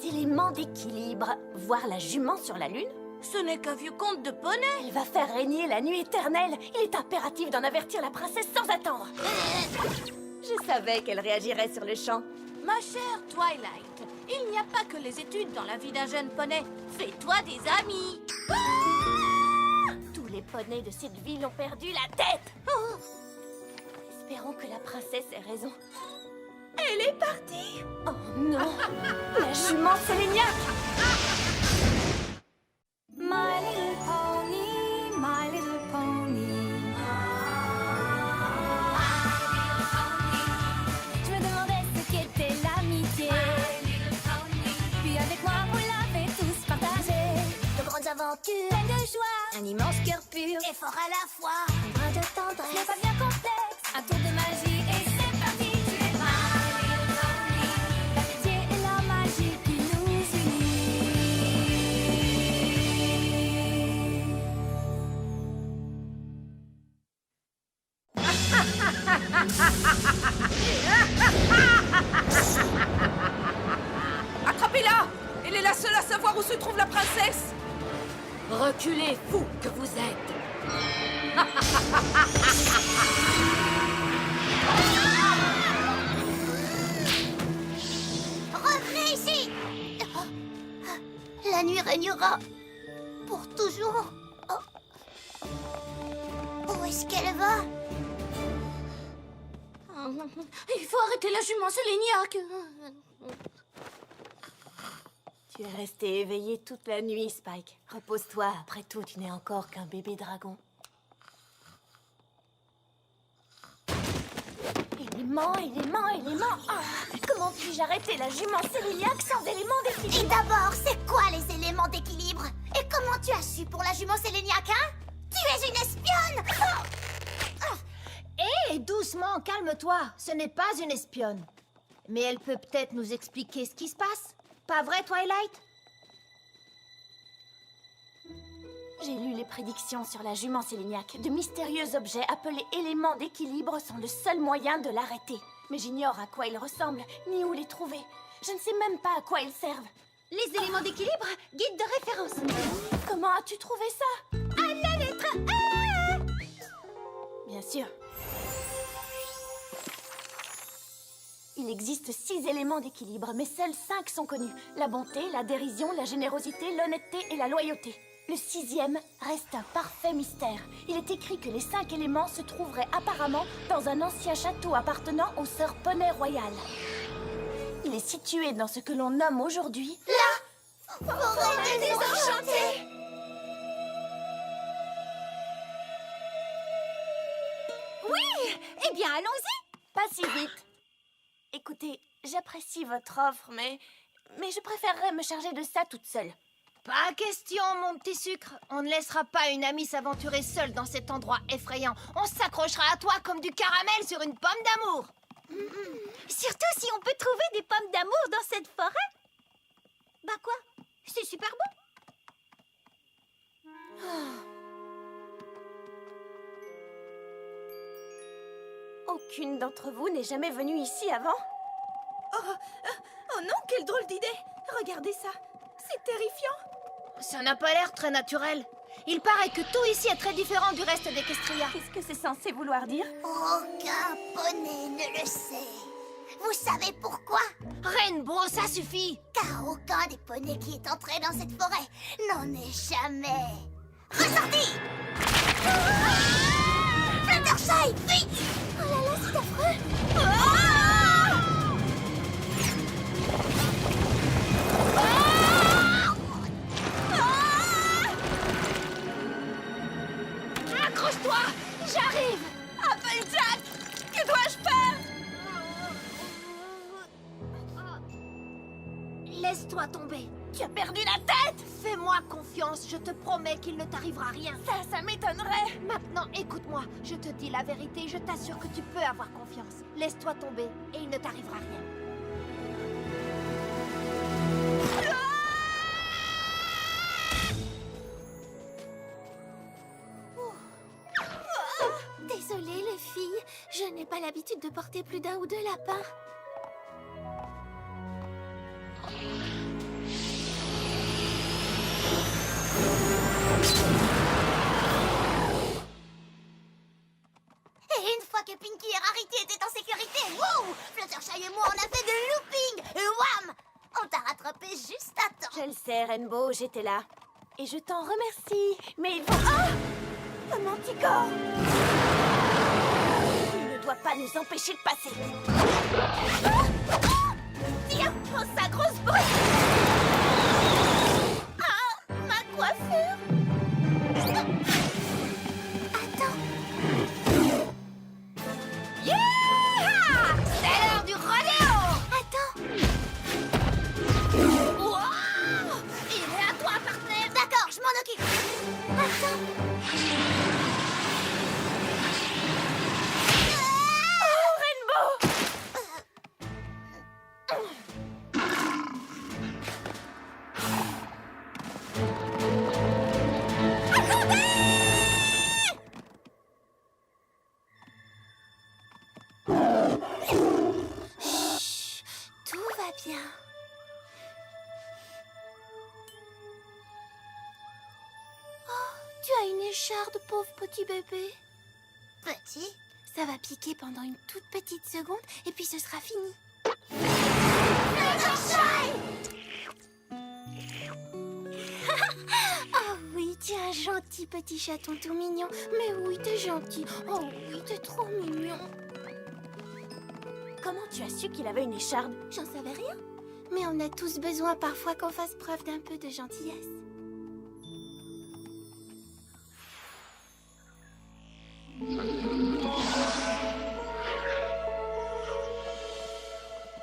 éléments d'équilibre. Voir la jument sur la lune? Ce n'est qu'un vieux conte de poney. Elle va faire régner la nuit éternelle. Il est impératif d'en avertir la princesse sans attendre. Je savais qu'elle réagirait sur le champ. Ma chère Twilight, il n'y a pas que les études dans la vie d'un jeune poney. Fais-toi des amis. Tous les poneys de cette ville ont perdu la tête. Oh. Espérons que la princesse ait raison. Elle est partie. Oh non. La jument Séléniaque. My little pony, my little pony. Je me demandais ce qu'était l'amitié. Puis avec moi, vous l'avez tous partagé. De grandes aventures, Plein de joie, un immense cœur pur, Et fort à la fois. un brin de ce tendresse. n'est pas bien complexe. Un tour de magie et c'est parti. Tu es my little pony. L'amitié et la magie qui nous unit. Attrapez-la! Elle est la seule à savoir où se trouve la princesse! Reculez, fou que vous êtes. Revenez ici! La nuit régnera pour toujours. Oh. Où est-ce qu'elle va? Il faut arrêter la jument Séléniaque. Tu es resté éveillé toute la nuit, Spike. Repose-toi, après tout, tu n'es encore qu'un bébé dragon. Éléments, éléments, éléments. Ah, comment puis-je arrêter la jument Séléniaque sans éléments Et d'équilibre? d'abord, c'est quoi les éléments d'équilibre? Et comment tu as su pour la jument Séléniaque, hein? Tu es une espionne! Hé, doucement, calme-toi. Ce n'est pas une espionne. Mais elle peut peut-être nous expliquer ce qui se passe. Pas vrai, Twilight? J'ai lu les prédictions sur la jument Séléniaque. De mystérieux objets appelés éléments d'équilibre sont le seul moyen de l'arrêter. Mais j'ignore à quoi ils ressemblent, ni où les trouver. Je ne sais même pas à quoi ils servent. Les éléments d'équilibre, guide de référence. Comment as-tu trouvé ça? À la lettre A! Bien sûr. Il existe 6 éléments d'équilibre, mais seuls 5 sont connus. La bonté, la dérision, la générosité, l'honnêteté et la loyauté. Le 6e reste un parfait mystère. Il est écrit que les 5 éléments se trouveraient apparemment dans un ancien château appartenant aux sœurs Poney Royales. Il est situé dans ce que l'on nomme aujourd'hui... Forêt désenchantée! Eh bien, allons-y! Pas si vite. Écoutez, j'apprécie votre offre, mais je préférerais me charger de ça toute seule. Pas question, mon petit sucre. On ne laissera pas une amie s'aventurer seule dans cet endroit effrayant. On s'accrochera à toi comme du caramel sur une pomme d'amour. Surtout si on peut trouver des pommes d'amour dans cette forêt. Bah quoi? C'est super bon. Aucune d'entre vous n'est jamais venue ici avant? Oh non, quelle drôle d'idée. Regardez ça. C'est terrifiant. Ça n'a pas l'air très naturel. Il paraît que tout ici est très différent du reste d'Equestria. Qu'est-ce que c'est censé vouloir dire? Aucun poney ne le sait. Vous savez pourquoi? Rainbow, ça suffit. Car aucun des poneys qui est entré dans cette forêt n'en est jamais ressorti. Fluttershy, vite! Oh là là, c'est affreux! Accroche-toi, j'arrive. Applejack, que dois-je faire? Laisse-toi tomber. Tu as perdu la tête! Fais-moi confiance, je te promets qu'il ne t'arrivera rien. Ça m'étonnerait! Maintenant, écoute-moi, je te dis la vérité, je t'assure que tu peux avoir confiance. Laisse-toi tomber et il ne t'arrivera rien. Désolée les filles, je n'ai pas l'habitude de porter plus d'un ou deux lapins. Pinky et Rarity étaient en sécurité. Wow! Fluttershy et moi, on a fait de looping. Et wham! On t'a rattrapé juste à temps. Je le sais, Rainbow, j'étais là. Et je t'en remercie. Mais il faut... Ah! Un manticore! Il ne doit pas nous empêcher de passer. Ah! Ah! Tiens, prends sa grosse brute! Ah! Ma coiffure! Attends. Yeah! C'est l'heure du rodéo! Attends. Wow! Il est à toi, partenaire! D'accord, je m'en occupe. Attends. Oh, Rainbow! Tout va bien. Oh, tu as une écharde, pauvre petit bébé. Petit? Ça va piquer pendant une toute petite seconde et puis ce sera fini. Oh oui, tu es un gentil petit chaton tout mignon. Mais oui, t'es gentil. Oh oui, t'es trop mignon. Comment tu as su qu'il avait une écharde? J'en savais rien. Mais on a tous besoin parfois qu'on fasse preuve d'un peu de gentillesse.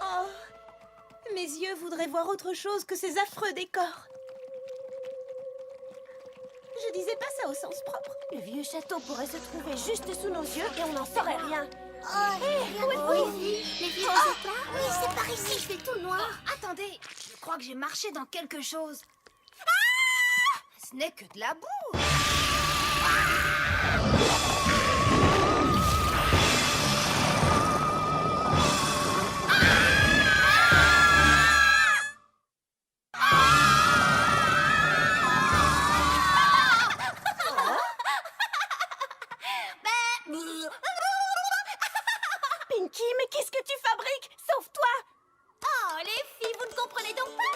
Oh, mes yeux voudraient voir autre chose que ces affreux décors. Je disais pas ça au sens propre. Le vieux château pourrait se trouver juste sous nos yeux et on n'en saurait rien. Oh, où êtes-vous? les vieux éclats? Oui, c'est par ici, je fais tout noir. Attendez, je crois que j'ai marché dans quelque chose. Ce n'est que de la boue. Pinky, mais qu'est-ce que tu fabriques? Sauve-toi! Oh, les filles, vous ne comprenez donc pas?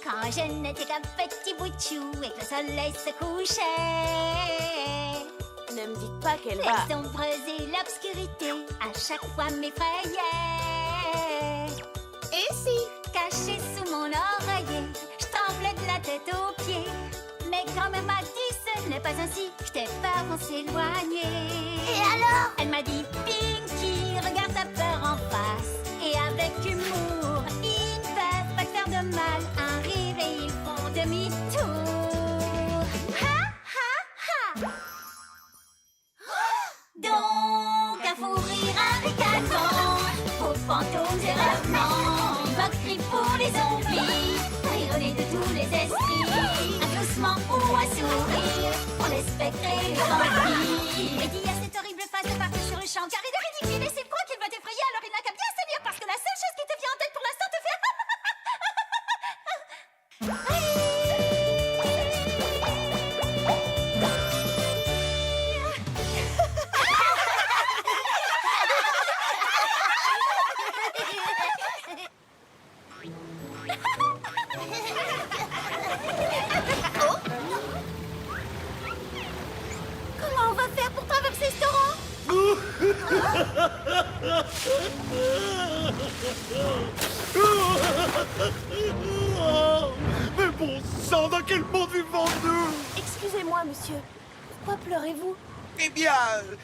Quand je n'étais qu'un petit bout de chou et que le soleil se couchait, Ne me dites pas qu'elle les va... ombres et l'obscurité à chaque fois m'effrayaient. Et si? Caché sous mon oreiller, je tremblais de la tête aux pieds. Mais grand-mère m'a dit, ce n'est pas ainsi, que tes parents s'éloigner. Et alors? Elle m'a dit, Pinky, regarde ta peur en face. Et avec humour, ils ne peuvent pas te faire de mal. Un rire et ils font demi-tour. Ha, ha, ha. Donc, un fou rire, un ricanement, faux fantômes et rêvements, moquerie pour les zombies, rigoler de tous les esprits, un gloussement ou un sourire, pour les spectres et les vampires. Et dit à cette horrible face de partir sur le champ, car il est ridicule et s'il croit qu'il va t'effrayer, alors il n'a qu'à bien se dire, parce que la seule chose qui te vient en tête pour l'instant te fait... Comment on va faire pour traverser ce torrent? Mais bon sang, dans quel monde vivons-nous? Excusez-moi, monsieur. Pourquoi pleurez-vous? Eh bien,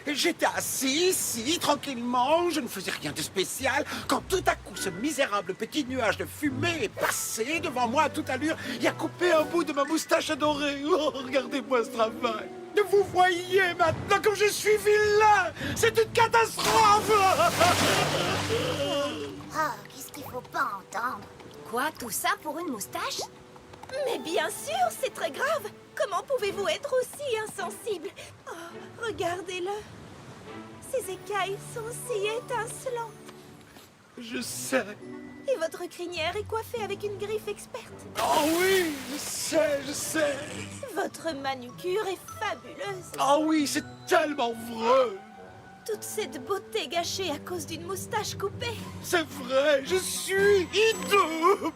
j'étais assis ici, tranquillement, je ne faisais rien de spécial, quand tout à coup ce misérable petit nuage de fumée est passé devant moi à toute allure et a coupé un bout de ma moustache adorée. Oh, regardez-moi ce travail. Vous voyez maintenant comme je suis vilain. C'est une catastrophe. Oh, qu'est-ce qu'il faut pas entendre? Quoi, tout ça pour une moustache? Mais bien sûr, c'est très grave. Comment pouvez-vous être aussi insensible? Oh, regardez-le. Ses écailles sont si étincelantes. Je sais. Et votre crinière est coiffée avec une griffe experte. Oh oui, je sais. Votre manucure est fabuleuse. Oh oui, c'est tellement vrai. Toute cette beauté gâchée à cause d'une moustache coupée. C'est vrai, je suis hideux.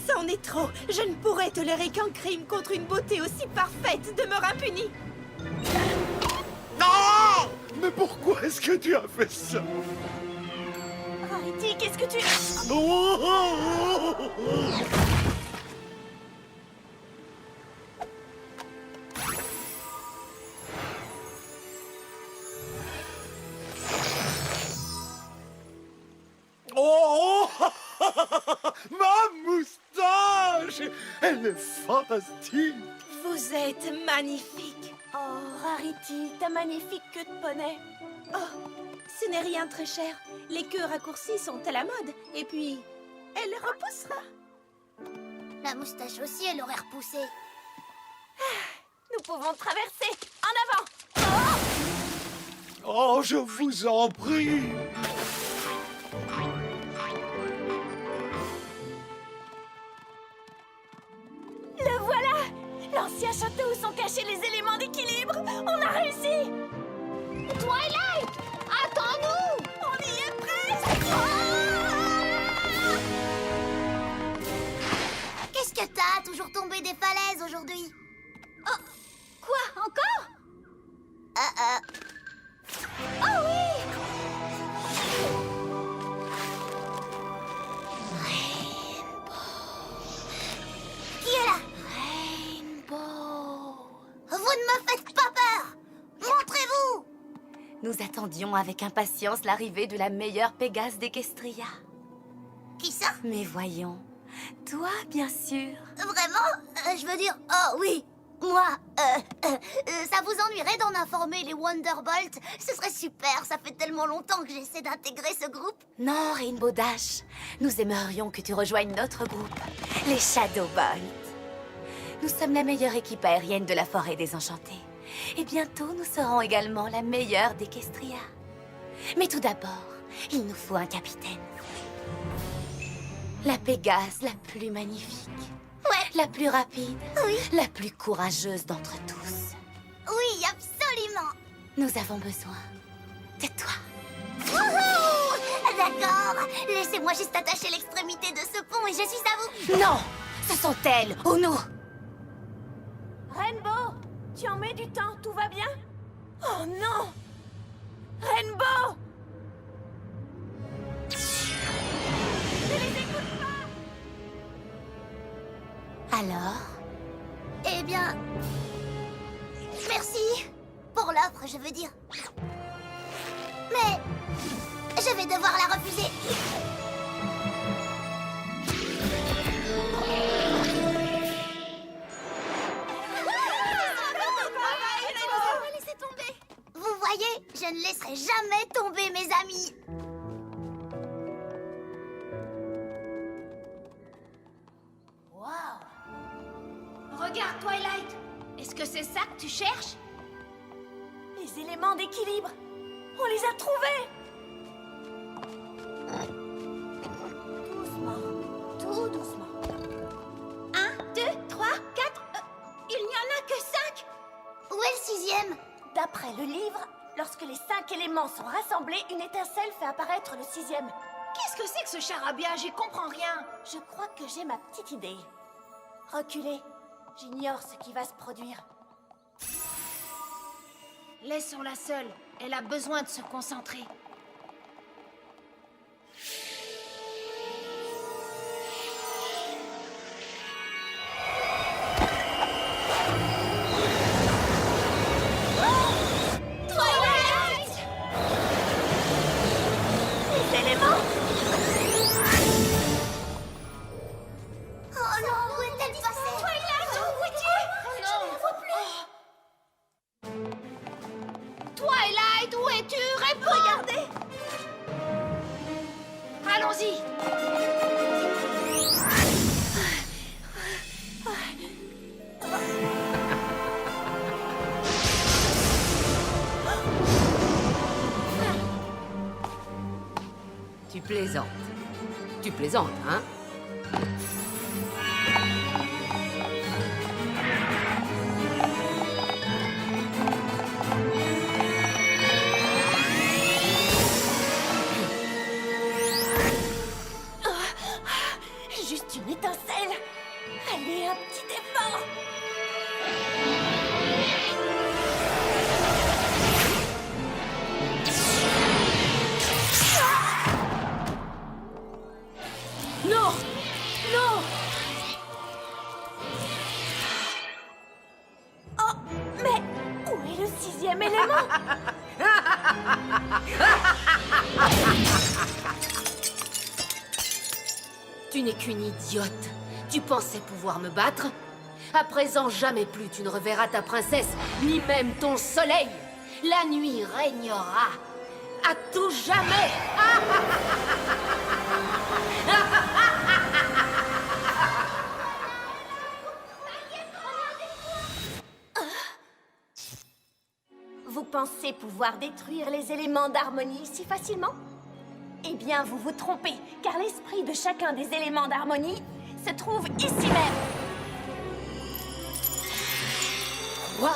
C'en est trop. Je ne pourrais tolérer qu'un crime contre une beauté aussi parfaite demeure impuni. Non! Mais pourquoi est-ce que tu as fait ça? Rarity, qu'est-ce que tu... Oh! Ma moustache! Elle est fantastique! Vous êtes magnifique. Oh, Rarity, ta magnifique queue de poney. Oh, ce n'est rien très cher. Les queues raccourcies sont à la mode. Et puis, elle repoussera. La moustache aussi, elle aurait repoussé. Nous pouvons traverser. En avant. Oh, je vous en prie! Le voilà! L'ancien château où sont cachés les éléments d'équilibre. On a réussi. Twilight! Attends-nous! On y est presque. Qu'est-ce que t'as? Toujours tombé des falaises aujourd'hui? Oh, quoi, encore? Oh oui! Qui est là? Rainbow. Vous ne me faites pas peur! Montrez-vous! Nous attendions avec impatience l'arrivée de la meilleure Pégase d'Equestria. Qui ça? Mais voyons, toi bien sûr. Vraiment? Je veux dire, oh oui, moi, ça vous ennuierait d'en informer les Wonderbolts? Ce serait super, ça fait tellement longtemps que j'essaie d'intégrer ce groupe. Non, Rainbow Dash, nous aimerions que tu rejoignes notre groupe, les Shadowbolts. Nous sommes la meilleure équipe aérienne de la forêt désenchantée. Et bientôt, nous serons également la meilleure d'Equestria. Mais tout d'abord, il nous faut un capitaine. La Pégase la plus magnifique. Ouais. La plus rapide. Oui. La plus courageuse d'entre tous. Oui, absolument. Nous avons besoin de toi. Wouhou! D'accord, laissez-moi juste attacher l'extrémité de ce pont et je suis à vous. Non! Ce sont elles ou nous! Rainbow, tu en mets du temps, tout va bien? Oh non! Rainbow! Alors? Eh bien, merci pour l'offre, je veux dire. Mais je vais devoir la refuser. Laissez tomber. Vous voyez, je ne laisserai jamais tomber mes amis. Regarde, Twilight! Est-ce que c'est ça que tu cherches? Les éléments d'équilibre. On les a trouvés. Doucement, tout doucement. 1, 2, 3, 4. Il n'y en a que 5. Où est le 6e? D'après le livre, lorsque les 5 éléments sont rassemblés, une étincelle fait apparaître le 6e. Qu'est-ce que c'est que ce charabia? J'y comprends rien. Je crois que j'ai ma petite idée. Reculez. J'ignore ce qui va se produire. Laissons-la seule. Elle a besoin de se concentrer. Les éléments! Oh non, où est-elle passée? Twilight, où es-tu? Je ne la vois plus. Twilight, où es-tu? Réponds! Regardez! Allons-y! Tu plaisantes. Tu plaisantes, hein? Tu n'es qu'une idiote. Tu pensais pouvoir me battre? À présent, jamais plus tu ne reverras ta princesse, ni même ton soleil. La nuit régnera. À tout jamais. Vous pensez pouvoir détruire les éléments d'harmonie si facilement? Eh bien, vous vous trompez, car l'esprit de chacun des éléments d'harmonie se trouve ici même. Quoi?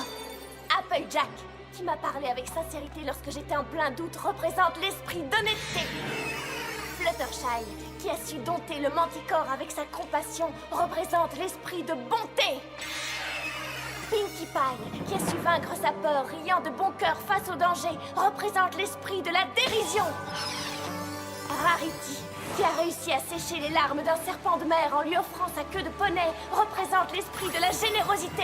Applejack, qui m'a parlé avec sincérité lorsque j'étais en plein doute, représente l'esprit d'honnêteté. Fluttershy, qui a su dompter le manticore avec sa compassion, représente l'esprit de bonté. Pinkie Pie, qui a su vaincre sa peur, riant de bon cœur face au danger, représente l'esprit de la dérision. Rarity, qui a réussi à sécher les larmes d'un serpent de mer en lui offrant sa queue de poney, représente l'esprit de la générosité.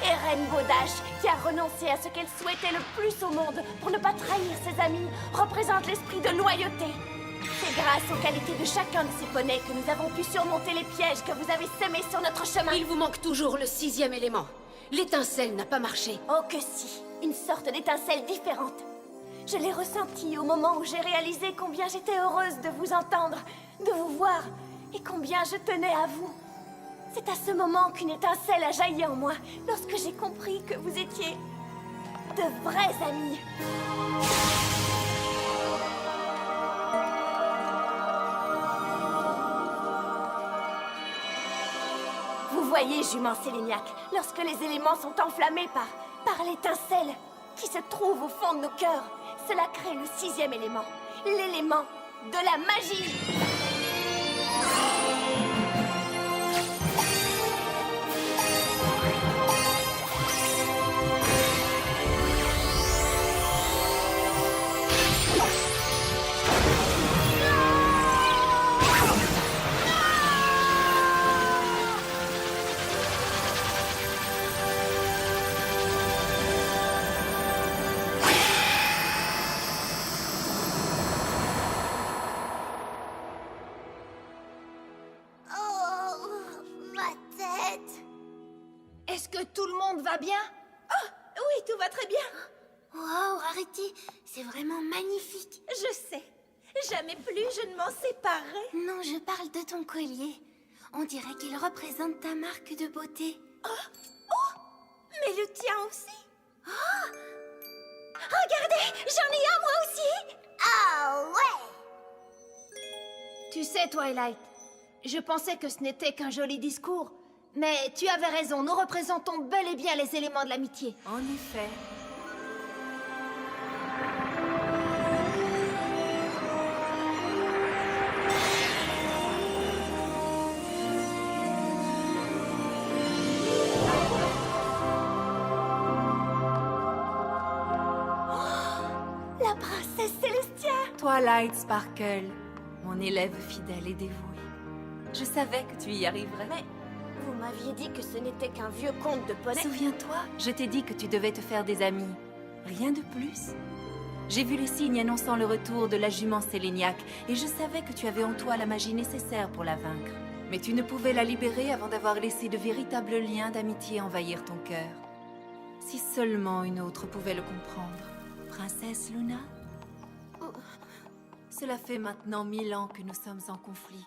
Et Rainbow Dash, qui a renoncé à ce qu'elle souhaitait le plus au monde pour ne pas trahir ses amis, représente l'esprit de loyauté. C'est grâce aux qualités de chacun de ces poneys que nous avons pu surmonter les pièges que vous avez semés sur notre chemin. Il vous manque toujours le 6e élément. L'étincelle n'a pas marché. Oh que si, une sorte d'étincelle différente. Je l'ai ressentie au moment où j'ai réalisé combien j'étais heureuse de vous entendre, de vous voir, et combien je tenais à vous. C'est à ce moment qu'une étincelle a jailli en moi, lorsque j'ai compris que vous étiez de vrais amis. Vous voyez, jument Séléniac, lorsque les éléments sont enflammés par l'étincelle qui se trouve au fond de nos cœurs, cela crée le 6e élément, l'élément de la magie. Est-ce que tout le monde va bien? Oh, oui, tout va très bien. Wow, Rarity, c'est vraiment magnifique. Je sais. Jamais plus je ne m'en séparerai. Non, je parle de ton collier. On dirait qu'il représente ta marque de beauté. Mais le tien aussi. Oh! Regardez, j'en ai un moi aussi. Ah ouais! Tu sais, Twilight, je pensais que ce n'était qu'un joli discours. Mais tu avais raison, nous représentons bel et bien les éléments de l'amitié. En effet. La princesse Célestia! Twilight Sparkle, mon élève fidèle et dévoué. Je savais que tu y arriverais. Mais vous m'aviez dit que ce n'était qu'un vieux conte de poney. Souviens-toi, je t'ai dit que tu devais te faire des amis. Rien de plus. J'ai vu les signes annonçant le retour de la jument Séléniac et je savais que tu avais en toi la magie nécessaire pour la vaincre. Mais tu ne pouvais la libérer avant d'avoir laissé de véritables liens d'amitié envahir ton cœur. Si seulement une autre pouvait le comprendre. Princesse Luna? Cela fait maintenant 1000 ans que nous sommes en conflit.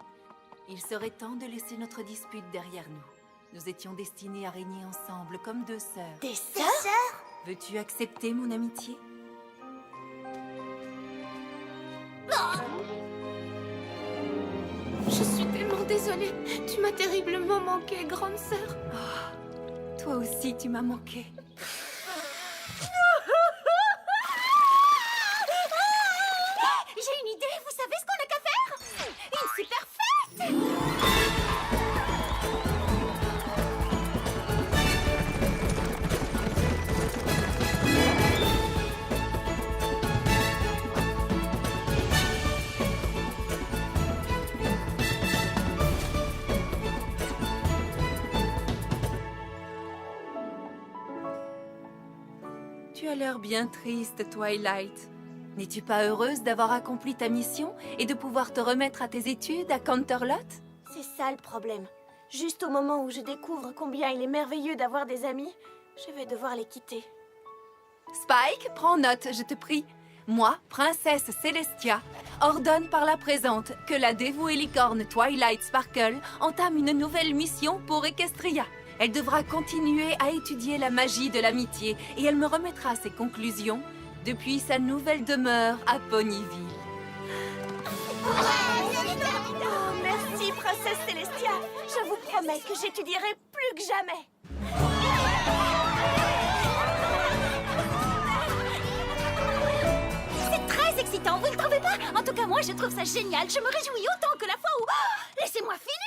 Il serait temps de laisser notre dispute derrière nous. Nous étions destinés à régner ensemble comme deux sœurs. Des Tes sœurs? sœurs? Veux-tu accepter mon amitié? Je suis tellement désolée. Tu m'as terriblement manqué, grande sœur. Toi aussi, tu m'as manqué. J'ai une idée, vous savez ce qu'on a qu'à faire? Une super fête! Tu as l'air bien triste, Twilight. N'es-tu pas heureuse d'avoir accompli ta mission et de pouvoir te remettre à tes études à Canterlot? ça le problème. Juste au moment où je découvre combien il est merveilleux d'avoir des amis, je vais devoir les quitter. Spike, prends note, je te prie. Moi, princesse Célestia, ordonne par la présente que la dévouée licorne Twilight Sparkle entame une nouvelle mission pour Equestria. Elle devra continuer à étudier la magie de l'amitié et elle me remettra ses conclusions depuis sa nouvelle demeure à Ponyville. Oh, merci, princesse Célestia. Je vous promets que j'étudierai plus que jamais. C'est très excitant, vous ne trouvez pas? En tout cas, moi, je trouve ça génial. Je me réjouis autant que la fois où... Oh, laissez-moi finir!